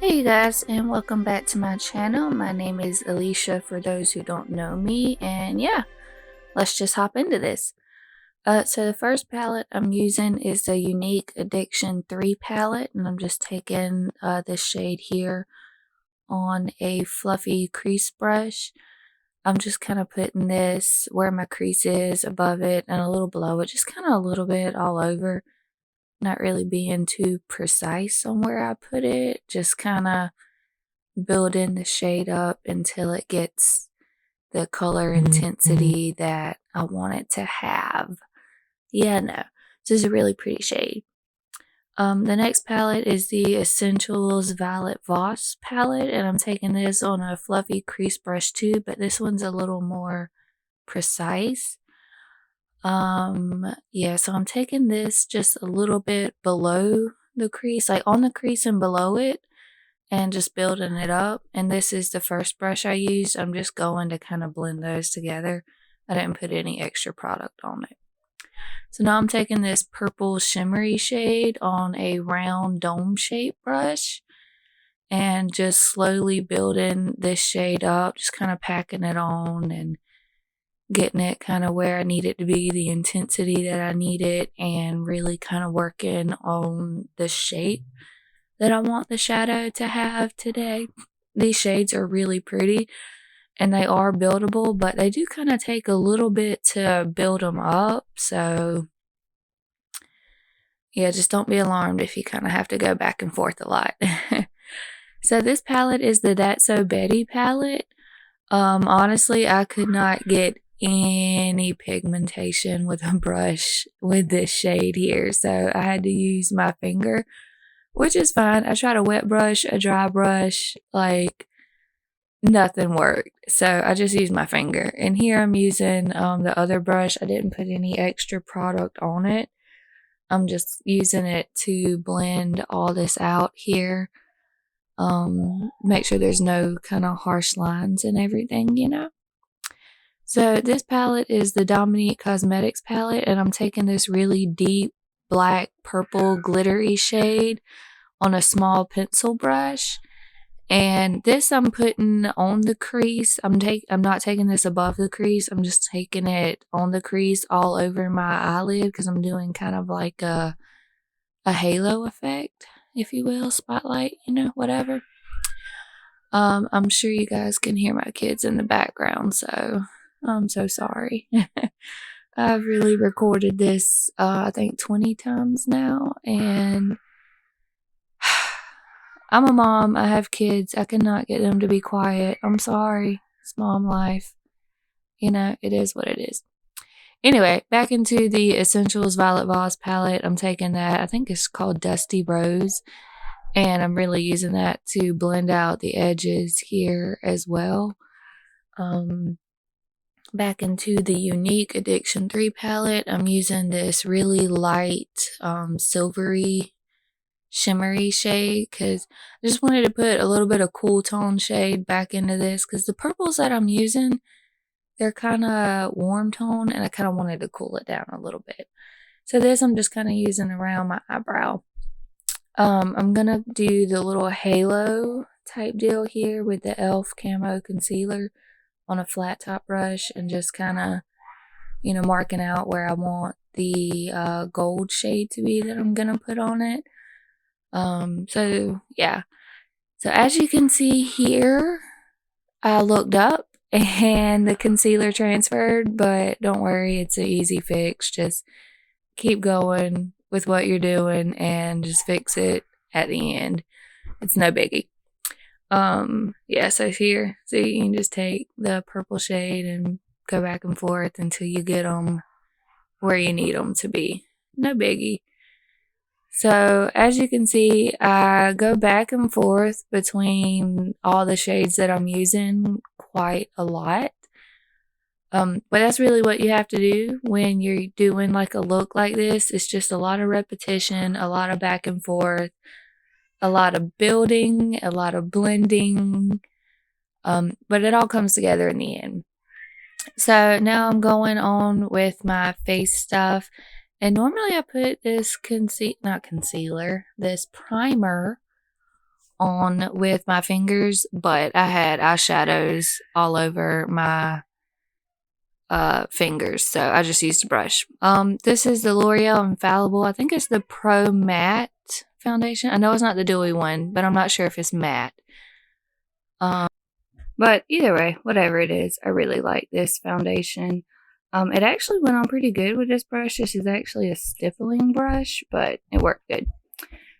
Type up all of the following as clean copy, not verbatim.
Hey you guys, and welcome back to my channel. My name is Alicia for those who don't know me, and yeah, let's just hop into this. So the first palette I'm using is the Younique Addiction 3 palette, and I'm just taking this shade here on a fluffy crease brush. I'm just kind of putting this where my crease is, above it, and a little below it, just kind of a little bit all over. Not really being too precise on where I put it, just kind of building the shade up until it gets the color intensity that I want it to have. Yeah, no, this is a really pretty shade. The next palette is the Essentials Violet Voss palette, and I'm taking this on a fluffy crease brush too, but this one's a little more precise. Yeah, so I'm taking this just a little bit below the crease, like on the crease and below it, and just building it up. And this is the first brush I used. I'm just going to kind of blend those together. I didn't put any extra product on it. So now I'm taking this purple shimmery shade on a round dome shape brush and just slowly building this shade up, just kind of packing it on and getting it kind of where I need it to be, the intensity that I need it, and really kind of working on the shape that I want the shadow to have today. These shades are really pretty and they are buildable, but they do kind of take a little bit to build them up. So yeah, just don't be alarmed if you kind of have to go back and forth a lot. So this palette is the That's So Betty palette. Honestly, I could not get any pigmentation with a brush with this shade here, so I had to use my finger, which is fine. I tried a wet brush, a dry brush, like nothing worked. So I just used my finger. And here I'm using the other brush. I didn't put any extra product on it. I'm just using it to blend all this out here. Make sure there's no kind of harsh lines and everything, you know. So this palette is the Dominique Cosmetics palette, and I'm taking this really deep black purple glittery shade on a small pencil brush, and this I'm putting on the crease. I'm not taking this above the crease. I'm just taking it on the crease all over my eyelid because I'm doing kind of like a halo effect, if you will, spotlight, you know, whatever. I'm sure you guys can hear my kids in the background, so I'm so sorry. I've really recorded this, I think 20 times now, and I'm a mom. I have kids. I cannot get them to be quiet. I'm sorry. It's mom life. You know, it is what it is. Anyway, back into the Essentials Violet Voss palette. I'm taking that. I think it's called Dusty Rose. And I'm really using that to blend out the edges here as well. Back into the Younique Addiction 3 palette. I'm using this really light silvery shimmery shade because I just wanted to put a little bit of cool tone shade back into this because the purples that I'm using, they're kind of warm tone and I kind of wanted to cool it down a little bit. So this I'm just kind of using around my eyebrow. I'm gonna do the little halo type deal here with the e.l.f. Camo Concealer on a flat top brush and just kind of, you know, marking out where I want the gold shade to be that I'm gonna put on it. So yeah. So as you can see here, I looked up and the concealer transferred, but don't worry, it's an easy fix. Just keep going with what you're doing and just fix it at the end. It's no biggie. Yeah, so here, so you can just take the purple shade and go back and forth until you get them where you need them to be. No biggie. So as you can see, I go back and forth between all the shades that I'm using quite a lot. But that's really what you have to do when you're doing like a look like this. It's just a lot of repetition, a lot of back and forth, a lot of building, a lot of blending. But it all comes together in the end. So now I'm going on with my face stuff. And normally I put this this primer on with my fingers, but I had eyeshadows all over my fingers, so I just used a brush. This is the L'Oreal Infallible. I think it's the Pro Matte foundation. I know it's not the dewy one, but I'm not sure if it's matte. But either way, whatever it is, I really like this foundation. It actually went on pretty good with this brush. This is actually a stippling brush, but it worked good.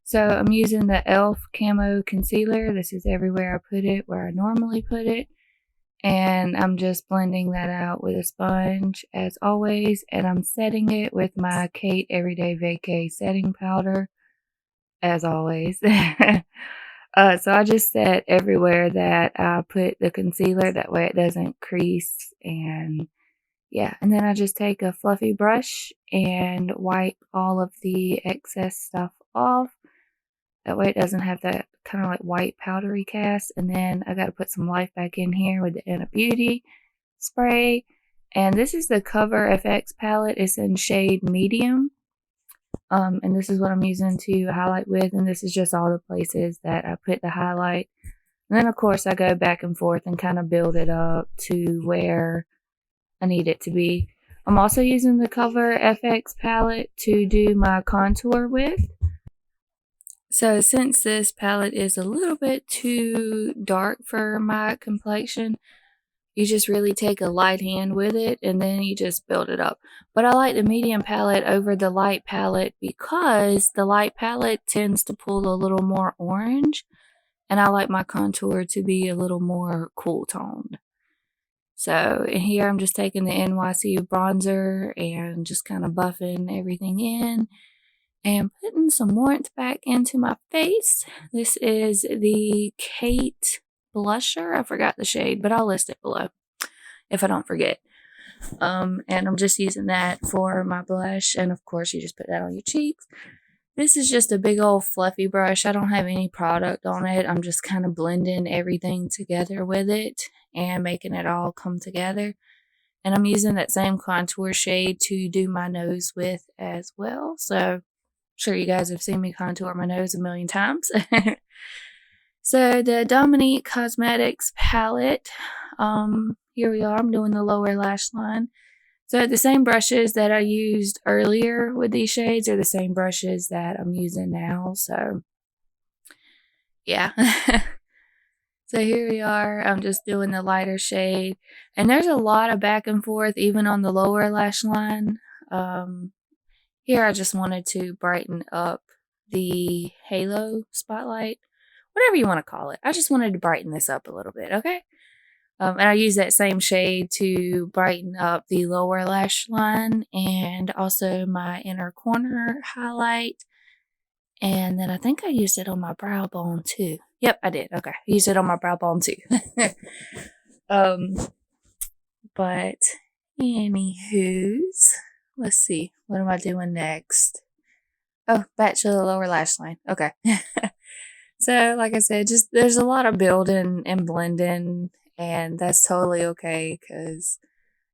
So I'm using the e.l.f. Camo Concealer. This is everywhere I put it, where I normally put it. And I'm just blending that out with a sponge, as always. And I'm setting it with my Caite Everyday Vacay setting powder, as always. So I just set everywhere that I put the concealer. That way it doesn't crease. And yeah, and then I just take a fluffy brush and wipe all of the excess stuff off. That way it doesn't have that kind of like white powdery cast. And then I got to put some life back in here with the Inner Beauty spray. And this is the Cover FX palette. It's in shade medium. And this is what I'm using to highlight with. And this is just all the places that I put the highlight. And then of course I go back and forth and kind of build it up to where I need it to be. I'm also using the Cover FX palette to do my contour with. So since this palette is a little bit too dark for my complexion, you just really take a light hand with it and then you just build it up. But I like the medium palette over the light palette because the light palette tends to pull a little more orange, and I like my contour to be a little more cool toned. So in here I'm just taking the NYC bronzer and just kind of buffing everything in and putting some warmth back into my face. This is the Caite Blusher. I forgot the shade, but I'll list it below if I don't forget. And I'm just using that for my blush. And of course, you just put that on your cheeks. This is just a big old fluffy brush. I don't have any product on it. I'm just kind of blending everything together with it and making it all come together. And I'm using that same contour shade to do my nose with as well. So I'm sure you guys have seen me contour my nose a million times. So the Dominique Cosmetics palette, here we are. I'm doing the lower lash line. So the same brushes that I used earlier with these shades are the same brushes that I'm using now. So yeah. So here we are. I'm just doing the lighter shade. And there's a lot of back and forth even on the lower lash line. Here I just wanted to brighten up the halo spotlight, whatever you want to call it. I just wanted to brighten this up a little bit, okay? And I use that same shade to brighten up the lower lash line and also my inner corner highlight. And then I think I used it on my brow bone too. Yep, I did. Okay, I used it on my brow bone too. But anywho's, let's see. What am I doing next? Oh, back to the lower lash line. Okay. So, like I said, just there's a lot of building and blending, and that's totally okay because,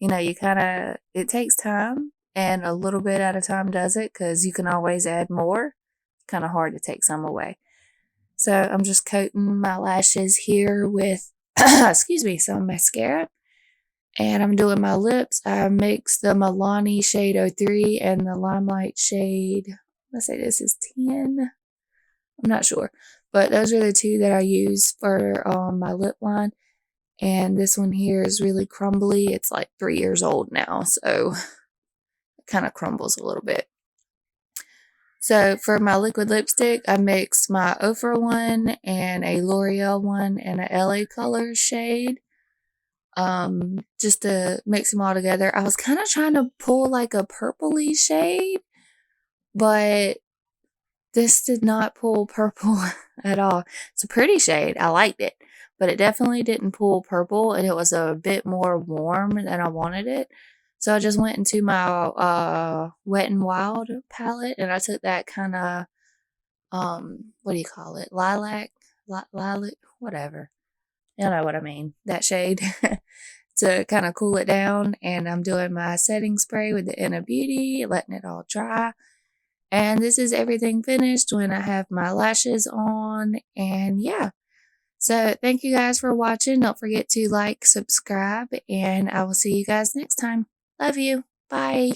you know, it takes time, and a little bit at a time does it because you can always add more. It's kind of hard to take some away. So, I'm just coating my lashes here with, excuse me, some mascara. And I'm doing my lips. I mixed the Milani shade 03 and the Limelight shade, let's say this is 10. I'm not sure. But those are the two that I use for my lip line. And this one here is really crumbly. It's like 3 years old now, so it kind of crumbles a little bit. So for my liquid lipstick, I mixed my OFRA one and a L'Oreal one and a LA Colors shade. Just to mix them all together. I was kind of trying to pull like a purpley shade, but this did not pull purple at all. It's a pretty shade. I liked it, but it definitely didn't pull purple, and it was a bit more warm than I wanted it. So I just went into my Wet n Wild palette, and I took that kind of what do you call it? Lilac, whatever. You know what I mean? That shade to kind of cool it down. And I'm doing my setting spray with the Inner Beauty, letting it all dry. And this is everything finished when I have my lashes on. And yeah. So thank you guys for watching. Don't forget to like, subscribe, and I will see you guys next time. Love you. Bye.